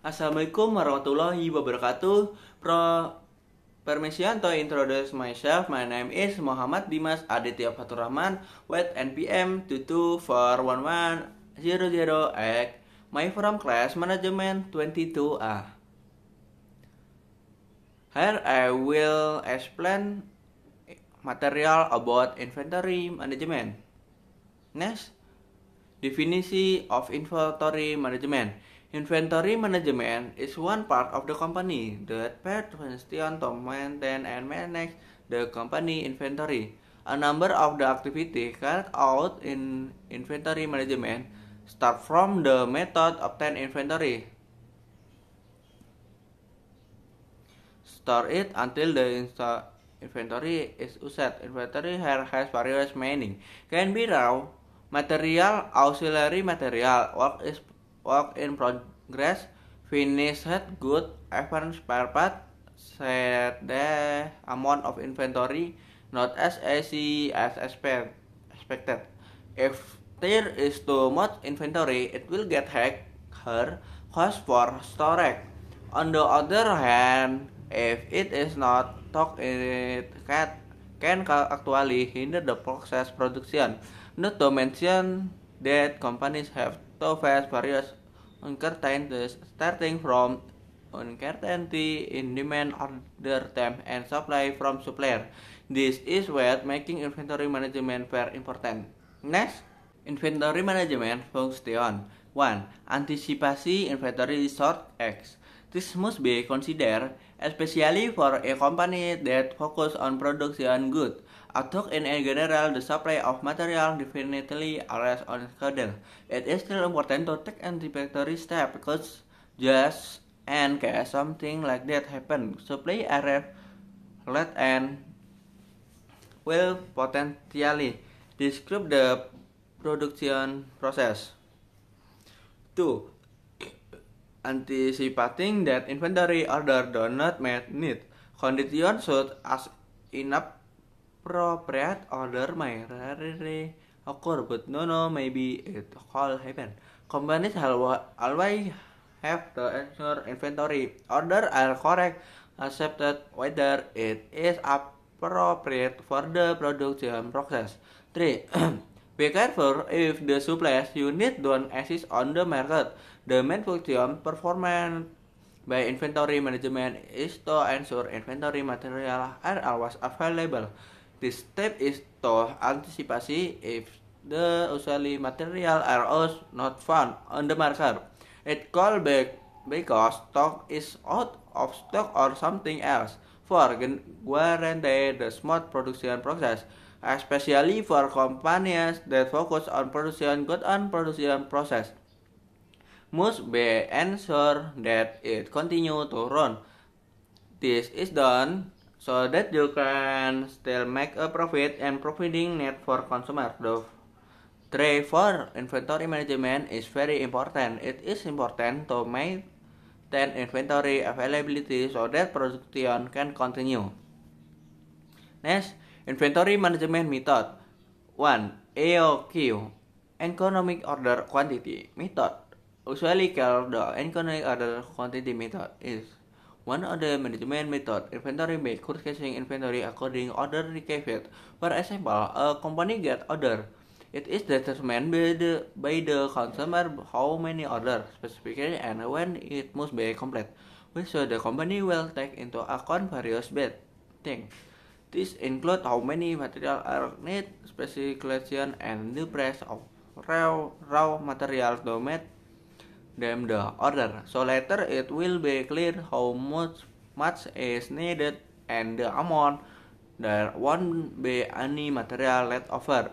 Assalamualaikum warahmatullahi wabarakatuh. Permission to introduce myself. My name is Muhammad Dimas Aditya Faturrahman with NPM 2241100 My from class management 22A. Here I will explain material about inventory management. Next, definisi of inventory management. Inventory management is one part of the company that pays attention to maintain and manage the company inventory. A number of the activities carried out in inventory management start from the method obtain inventory. Store it until the inventory is used. Inventory here has various meaning. Can be raw material, auxiliary material, work in progress, finished good, even spare part, set the amount of inventory not as easy as expected. If there is too much inventory, it will get hacked or cost for storage. On the other hand, if it is not stocked, it can actually hinder the process production. Not to mention that companies have to face various uncertainties starting from uncertainty in demand, order time, and supply from supplier. This is where making inventory management very important. Next, inventory management function. 1. Antisipasi inventory shortages. This must be considered, especially for a company that focus on production goods. Although in general the supply of material definitely arrests on schedule, it is still important to take anticipatory steps because just in case something like that happen, supply arrive late and will potentially disrupt the production process. 2. Anticipating that inventory order do not meet need. Conditions should ask inappropriate order may rarely occur, but no, maybe it could happen. Companies always have to ensure inventory order are correct, accepted whether it is appropriate for the production process. 3. Be careful if the supplies you need don't exist on the market. The main function performed by inventory management is to ensure inventory material are always available. This step is to anticipate if the usually material are also not found on the market. It could be because stock is out of stock or something else. 4. Guarantee the smooth production process, especially for companies that focus on production goods and production process must be ensured that it continue to run. This is done so that you can still make a profit and providing net for consumer. The 3. For inventory management is very important. It is important to maintain inventory availability so that production can continue. Next, inventory management method. 1. EOQ, Economic Order Quantity Method. Usually called the economic order quantity method is one of the management method. Inventory by purchasing inventory according order received. For example, a company get order. It is determined by the consumer how many orders specifically and when it must be complete. So the company will take into account various bad things. This include how many material are needed, specification, and the price of raw material to meet them the order. So later it will be clear how much is needed and the amount. There won't be any material left over.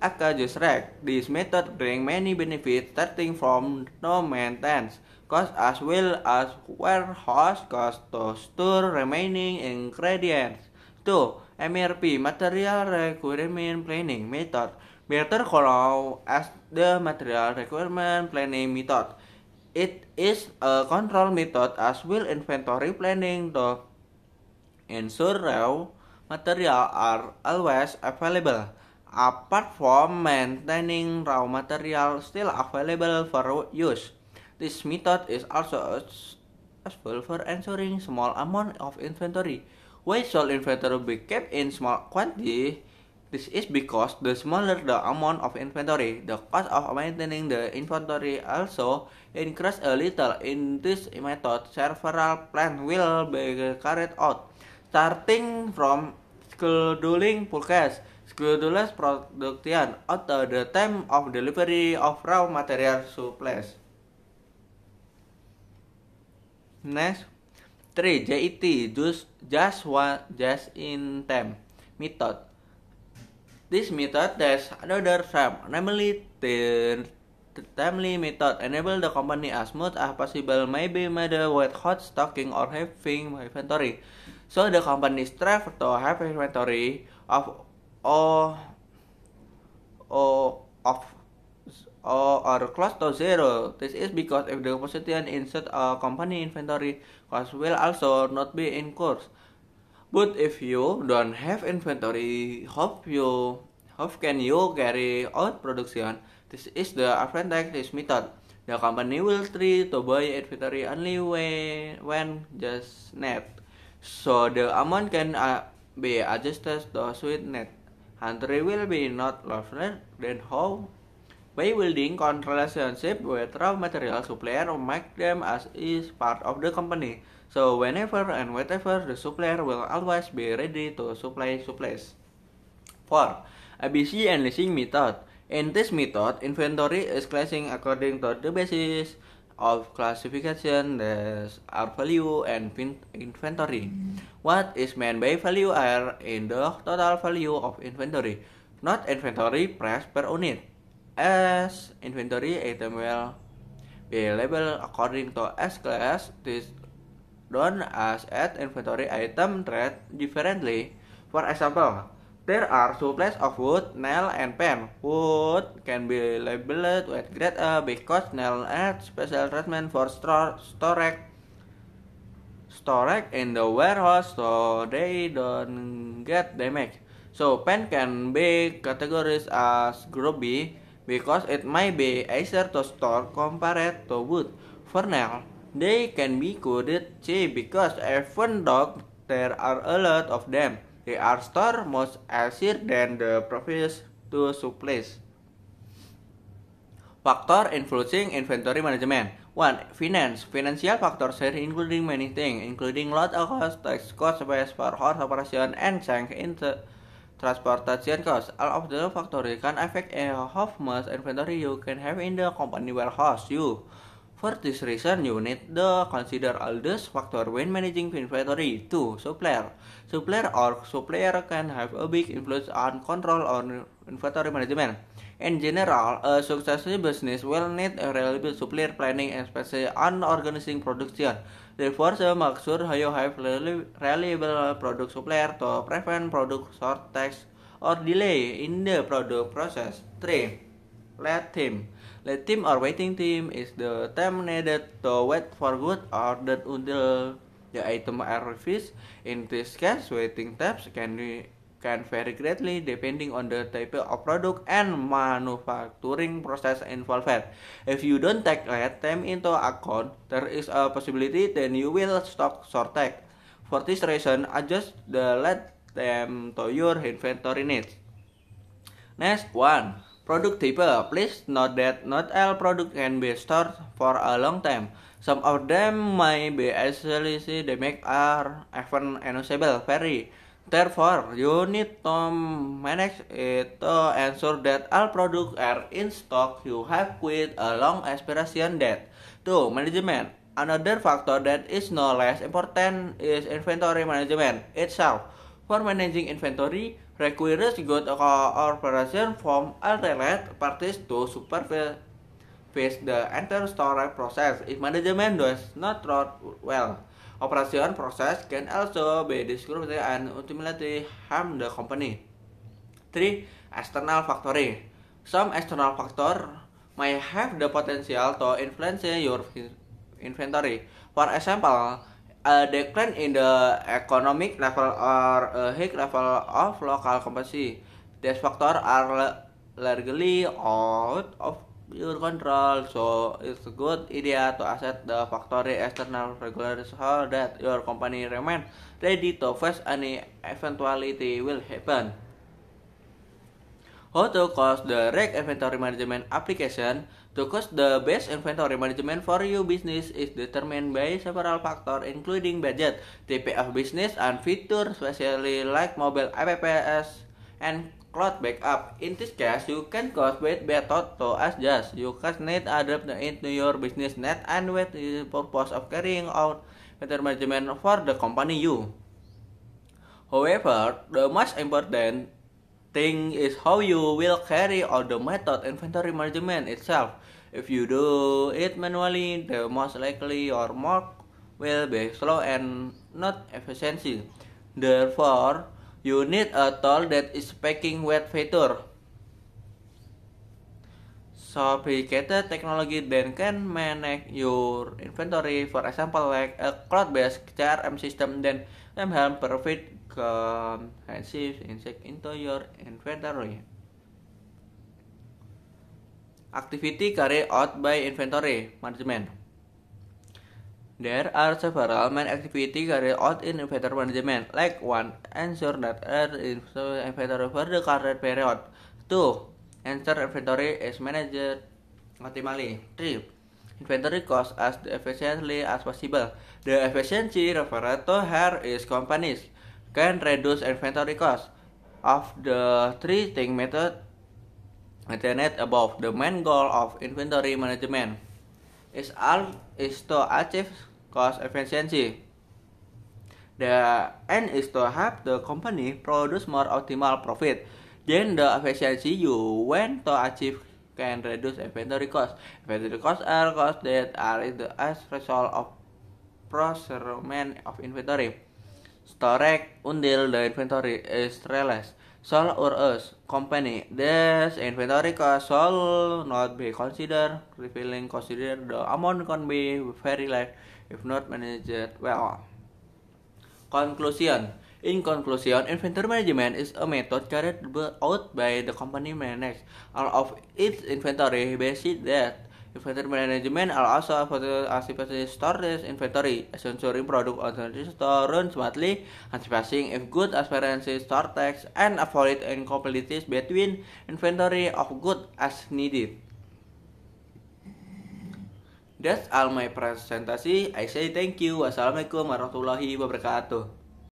Aka just rack. This method bring many benefits starting from no maintenance cost as well as warehouse cost to store remaining ingredients. 2. MRP Material Requirement Planning Method. Better call as the Material Requirement Planning Method. It is a control method as well inventory planning to ensure raw material are always available. Apart from maintaining raw material still available for use, This method is also useful for ensuring small amount of inventory. Why should inventory be kept in small quantity? This is because the smaller the amount of inventory, the cost of maintaining the inventory also increase a little. In this method, several plans will be carried out, starting from scheduling purchase, scheduling production, at the time of delivery of raw material supplies. Next, 3. JIT, just in time method. This method has another term, namely the timely method, enable the company as smooth as possible, maybe matter with hot stocking or having inventory. So the company strive to have inventory of all of or close to zero. This is because if the position inside a company inventory cost will also not be incurred. But if you don't have inventory, how can you carry out production? This is the advantage method. The company will try to buy inventory only when just net. So the amount can be adjusted to suit net. Inventory will be not larger than how by building relationship with raw material supplier make them as is part of the company. So whenever and whatever the supplier will always be ready to supply supplies. 4. ABC and leasing method. In this method, inventory is classing according to the basis of classification that are value and inventory. What is meant by value are in the total value of inventory, not inventory price per unit. As inventory item will be labeled according to S class, this done as at inventory item treated differently. For example, there are supplies of wood, nail, and pen. Wood can be labeled with grade A because nail adds special treatment for storage in the warehouse so they don't get damaged. So pen can be categorized as group B because it might be easier to store compared to wood. For nail, they can be coded C because even though there are a lot of them, they are stored much easier than the previous two supplies. Factor influencing inventory management. 1. Finance. Financial factors here including many things, including lot of cost, tax cost, space for horse operation, and change in transportation costs. All of the factors can affect how much inventory you can have in the company warehouse. For this reason, you need to consider all these factors when managing inventory. 2. Supplier. Supplier can have a big influence on control on inventory management. In general, a successful business will need a reliable supplier planning, especially on organizing production. Therefore, make sure you have reliable product supplier to prevent product shortage or delay in the product process. 3. Lead team. Lead team or waiting team is the time needed to wait for goods ordered until the item arrives. In this case, waiting times can vary greatly depending on the type of product and manufacturing process involved. If you don't take lead time into account, there is a possibility that you will stock shortage. For this reason, adjust the lead time to your inventory needs. Next one, product type. Please note that not all products can be stored for a long time. Some of them may be easily damaged or even unusable. Therefore, you need to manage it to ensure that all products are in stock you have with a long expiration date. 2. Management. Another factor that is no less important is inventory management itself. For managing inventory, requires good cooperation from all related parties to supervise the entire storage process. If management does not run well, operation process can also be disrupted and ultimately harm the company. 3. External factors. Some external factors may have the potential to influence your inventory. For example, a decline in the economic level or a high level of local competition. These factors are largely out of your control, so it's a good idea to assess the factory external regulators so that your company remain ready to face any eventuality will happen. How to cost the right inventory management application? To cost the best inventory management for your business is determined by several factors including budget, type of business, and features, especially like mobile apps and cloud backup. In this case, you can cost with method to adjust. You can need adapt into your business need and with the purpose of carrying out inventory management for the company you. However, the most important thing is how you will carry out the method inventory management itself. If you do it manually, the most likely your work will be slow and not efficient. Therefore, you need a tool that is packing with feature. Sophisticated technology then can manage your inventory, for example, like a cloud-based CRM system, then help provide comprehensive insight into your inventory. Activity carried out by inventory management. There are several main activities carried out in inventory management, like 1. Ensure that inventory for the current period. 2. Ensure inventory is managed optimally. 3. Inventory cost as efficiently as possible. The efficiency referred to here is companies can reduce inventory cost. Of the three thing method mentioned above, the main goal of inventory management is to achieve cost efficiency. The end is to have the company produce more optimal profit. Then the efficiency you want to achieve can reduce inventory costs. Inventory costs are costs that are as result of procurement of inventory. Storage until the inventory is released. Sold or us company. This inventory cost shall not be considered. Refilling consider the amount can be very large if not managed well. Conclusion. In conclusion, inventory management is a method carried out by the company manage all of its inventory. Basic that inventory management are also actively storage inventory, ensuring product on the store run smoothly, anticipation if good appearances store tax, and avoid incompatibilities between inventory of goods as needed. That's all my presentation. I say thank you. Wassalamualaikum warahmatullahi wabarakatuh.